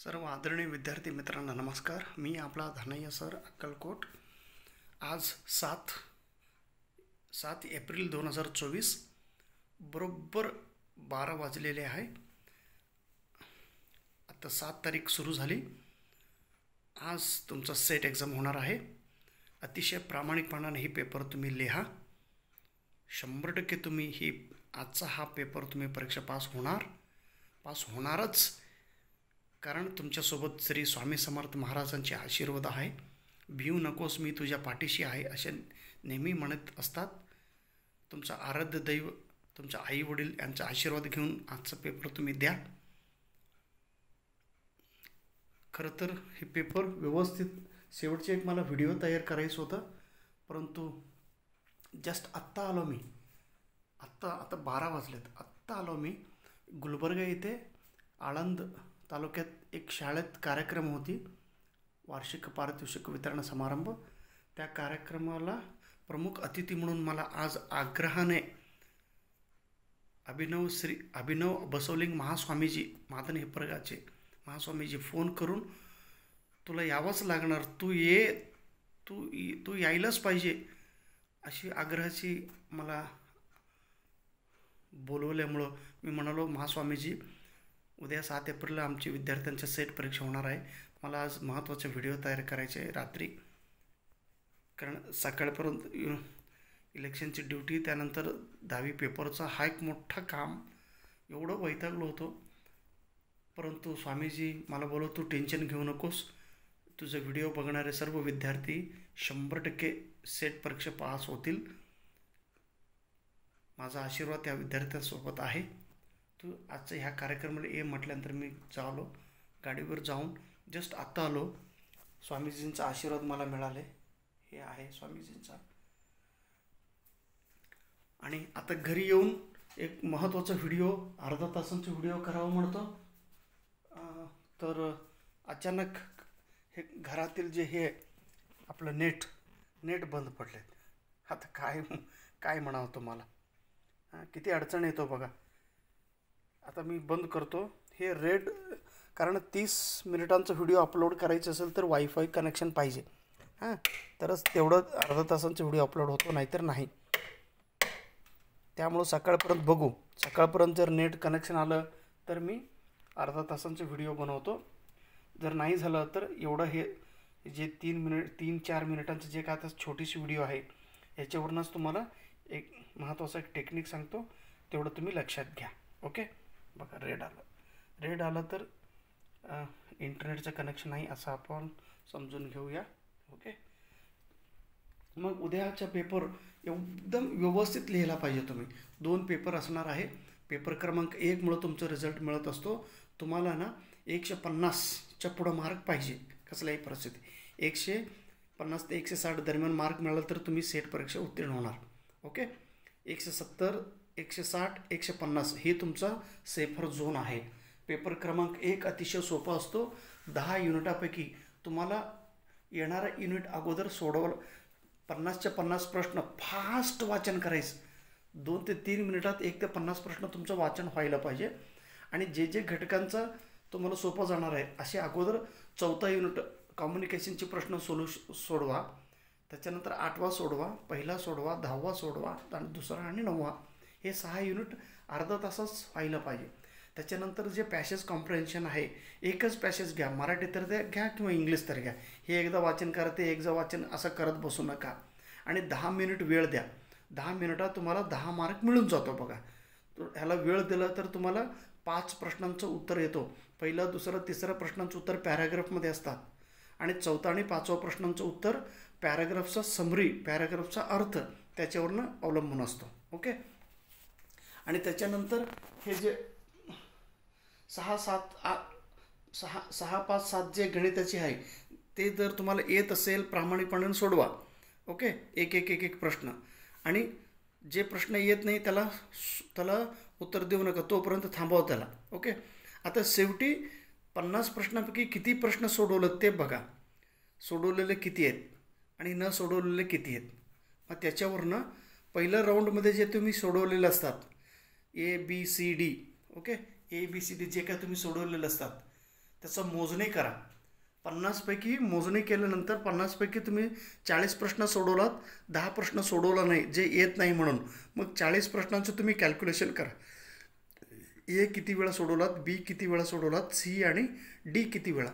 सर्व आदरणीय विद्यार्थी मित्रांना नमस्कार. मी आपला धनय्य सर अक्कलकोट. आज 7 एप्रिल 2024 बरोबर 12 वाजलेले आहे. आता 7 तारीख सुरू झाली. आज तुमचा सेट एक्झाम होणार आहे. अतिशय प्रामाणिकपणाने ही पेपर तुम्ही लिहा. 100% तुम्ही आजचा हा पेपर तुम्ही परीक्षा पास होणारच. कारण तुमच्यासोबत श्री स्वामी समर्थ महाराजांचे आशीर्वाद आहे. भिऊ नकोस, मी तुझ्या पाठीशी आहे असे नेहमी म्हणत असतात. तुमचा आराध्य दैव तुमच्या आई वडील यांचा आशीर्वाद घेऊन आजचा पेपर तुम्ही द्या. खरं तर हे पेपर व्यवस्थित शेवटचे एक मला व्हिडिओ तयार करायचं होतं, परंतु जस्ट आत्ता आलो मी. आता 12 वाजलेत. आत्ता आलो मी. गुलबर्गा येथे आळंद तालुक्यात एक शाळेत कार्यक्रम होती, वार्षिक पारितोषिक वितरण समारंभ. त्या कार्यक्रमाला प्रमुख अतिथी म्हणून मला आज आग्रहाने अभिनव बसवलिंग महास्वामीजी, मादन हिप्परगाचे महास्वामीजी फोन करून तुला यावंच लागणार, तू यायलाच पाहिजे अशी आग्रहाची मला बोलवल्यामुळं मी म्हणालो, महास्वामीजी उद्या 7 एप्रिलला आमची विद्यार्थ्यांच्या सेट परीक्षा होणार आहे. मला आज महत्त्वाचे व्हिडिओ तयार करायचे आहे रात्री, कारण सकाळपर्यंत इलेक्शनची ड्युटी, त्यानंतर 10वी पेपरचा हा एक मोठा काम. एवढं वैतागलो होतो. परंतु स्वामीजी मला बोलव, तू टेन्शन घेऊ नकोस, तुझे व्हिडिओ बघणारे सर्व विद्यार्थी 100% सेट परीक्षा पास होतील. माझा आशीर्वाद त्या विद्यार्थ्यांसोबत आहे. तू आजच्या ह्या कार्यक्रमाला ये म्हटल्यानंतर मी जालो. गाडीवर जाऊन जस्ट आत्ता आलो. स्वामीजींचा आशीर्वाद मला मिळाले, हे आहे स्वामीजींचा. आणि आता घरी येऊन एक महत्त्वाचा व्हिडिओ, अर्धा तासांचा व्हिडिओ करावा म्हणतो. तर अचानक हे घरातील जे हे आपलं नेट बंद पडलेत. आता काय म्हणावं तुम्हाला, किती अडचण येतो बघा. आता मी बंद करतो हे रेड, कारण 30 मिनिटांचा व्हिडिओ अपलोड करायचं असेल तर वायफाय कनेक्शन पाहिजे, तरच तेवढं अर्धा तासांचा व्हिडिओ अपलोड होतो, नाहीतर नाही. त्यामुळं सकाळपर्यंत बघू. सकाळपर्यंत जर नेट कनेक्शन आलं तर मी अर्धा तासांचा व्हिडिओ बनवतो. जर नाही झालं तर एवढं हे जे 3-4 मिनिटांचं जे काय आता छोटीशी व्हिडिओ आहे, याच्यावरूनच तुम्हाला एक महत्त्वाचा एक टेक्निक सांगतो, तेवढं तुम्ही लक्षात घ्या. ओके. बघा, रेड आलं तर इंटरनेटचं कनेक्शन नाही असं आपण समजून घेऊया. ओके. मग उद्याचा पेपर एकदम व्यवस्थित लिहायला पाहिजे तुम्ही. 2 पेपर असणार आहे. पेपर क्रमांक 1 मुळे तुमचा रिझल्ट मिळत असतो. तुम्हाला ना 150च्या पुढं मार्क पाहिजे कसल्याही परिस्थिती. 150 ते 160 दरम्यान मार्क मिळाला तर तुम्ही सेट परीक्षा उत्तीर्ण होणार. ओके. 170, 160, 150 हे तुमचा सेफर झोन आहे. पेपर क्रमांक 1 अतिशय सोपा असतो. 10 युनिटापैकी तुम्हाला येणारा युनिट अगोदर सोडवलं. 50च्या 50 प्रश्न फास्ट वाचन करायचं. 2 ते 3 मिनिटात 1 ते 50 प्रश्न तुमचं वाचन व्हायला पाहिजे. आणि जे घटकांचा तुम्हाला सोपं जाणार आहे असे अगोदर 4था युनिट कम्युनिकेशनचे प्रश्न सोडवा. त्याच्यानंतर 8वा सोडवा, 1ला सोडवा, 10वा सोडवा, आणि 2रा आणि 9वा, हे 6 युनिट अर्धा तासच व्हायला पाहिजे. त्याच्यानंतर जे पॅसेज कॉम्प्रिहेन्शन आहे, एकच पॅसेज घ्या, मराठी तर घ्या किंवा इंग्लिश तर घ्या. हे एकदा वाचन करा, ते एकदा वाचन असं करत बसू नका. आणि 10 मिनिट वेळ द्या. 10 मिनिटात तुम्हाला 10 मार्क मिळून जातो बघा. ह्याला वेळ दिला तर तुम्हाला 5 प्रश्नांचं उत्तर येतो. पहिलं, दुसरं, तिसरं प्रश्नांचं उत्तर पॅराग्राफमध्ये असतात, आणि 4था आणि 5वा प्रश्नांचं उत्तर पॅराग्राफचा समरी, पॅराग्राफचा अर्थ त्याच्यावरनं अवलंबून असतो. ओके. आणि त्याच्यानंतर हे जे 6-5-7 जे गणिताचे आहे ते जर तुम्हाला येत असेल प्रामाणिकपणे सोडवा. ओके. एक प्रश्न. आणि जे प्रश्न येत नाही त्याला उत्तर देऊ नका, तोपर्यंत थांबवा त्याला. ओके. आता शेवटी 50 प्रश्नांपैकी किती प्रश्न सोडवलं ते बघा. सोडवलेले किती आहेत आणि न सोडवलेले किती आहेत. मग त्याच्यावरनं पहिल्या राऊंडमध्ये जे तुम्ही सोडवलेले असतात ABCD, ओके, ABCD जे काय तुम्ही सोडवलेले असतात त्याचं मोजणी करा. 50पैकी मोजणी केल्यानंतर 50पैकी तुम्ही 40 प्रश्न सोडवलात, 10 प्रश्न सोडवला नाही जे येत नाही म्हणून, मग 40 प्रश्नांचं तुम्ही कॅल्क्युलेशन करा. ए किती वेळा सोडवलात, बी किती वेळा सोडवलात, सी आणि डी किती वेळा.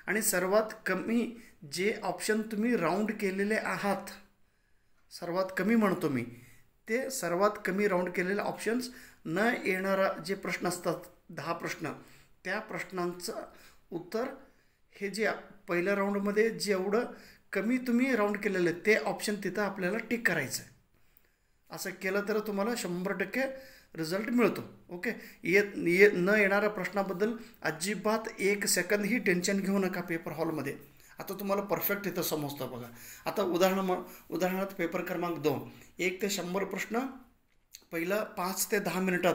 आणि सर्वात कमी जे ऑप्शन तुम्ही राऊंड केलेले आहात, सर्वात कमी म्हणतो मी, ते सर्वात कमी राऊंड केलेले ऑप्शन्स न येणारा जे प्रश्न असतात 10 प्रश्न, त्या प्रश्नांचं उत्तर हे जे पहिल्या राऊंडमध्ये जेवढं कमी तुम्ही राऊंड केलेलं आहे ते ऑप्शन तिथं आपल्याला टिक करायचं आहे. असं केलं तर तुम्हाला 100% रिझल्ट मिळतो. ओके. न येणाऱ्या प्रश्नाबद्दल अजिबात 1 सेकंदही टेन्शन घेऊ नका पेपर हॉलमध्ये. आता तुम्हाला परफेक्ट इथं समजतं बघा. आता उदाहरणार्थ पेपर क्रमांक 2, 1 ते 100 प्रश्न पहिलं 5 ते 10 मिनिटात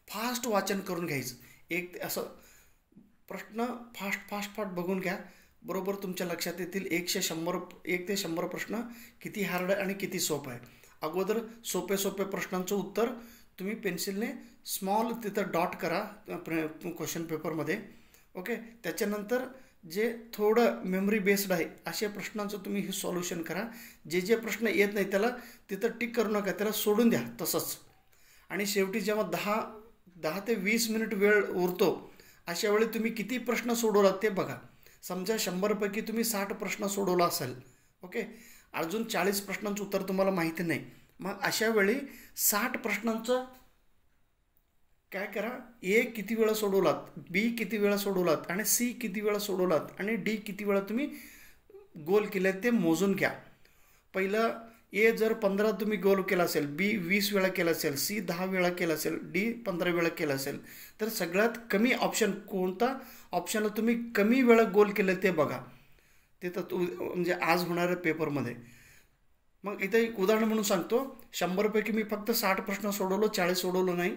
फास्ट वाचन करून घ्यायचं. असं प्रश्न फास्ट बघून घ्या, बरोबर तुमच्या लक्षात येतील 1 ते 100 प्रश्न किती हार्ड आहे आणि किती सोपं आहे. अगोदर सोपे प्रश्नांचं उत्तर तुम्ही पेन्सिलने स्मॉल तिथं डॉट करा क्वेश्चन पेपरमध्ये. ओके. त्याच्यानंतर जे थोडं मेमरी बेस्ड आहे अशा प्रश्नांचं तुम्ही हे सॉल्युशन करा. जे प्रश्न येत नाही त्याला तिथं टिक करू नका, त्याला सोडून द्या तसंच. आणि शेवटी जेव्हा 10 ते 20 मिनिट वेळ उरतो अशा वेळी तुम्ही किती प्रश्न सोडवलात ते बघा. समजा 100पैकी तुम्ही 60 प्रश्न सोडवला असेल. ओके. अजून 40 प्रश्नांचं उत्तर तुम्हाला माहिती नाही. मग अशा वेळी 60 प्रश्नांचं काय करा, ए किती वेळा सोडवलात, बी किती वेळा सोडवलात आणि सी किती वेळा सोडवलात आणि डी किती वेळा तुम्ही गोल केले ते मोजून घ्या. पहिलं ए जर 15 तुम्ही गोल केला असेल, बी 20 वेळा केला असेल, सी 10 वेळा केला असेल, डी 15 वेळा केला असेल, तर सगळ्यात कमी ऑप्शन कोणता ऑप्शनला तुम्ही कमी वेळा गोल केलं ते बघा. ते तर म्हणजे आज होणाऱ्या पेपरमध्ये. मग इथं एक उदाहरण म्हणून सांगतो. 100पैकी मी फक्त 60 प्रश्न सोडवलो, 40 सोडवलो नाही.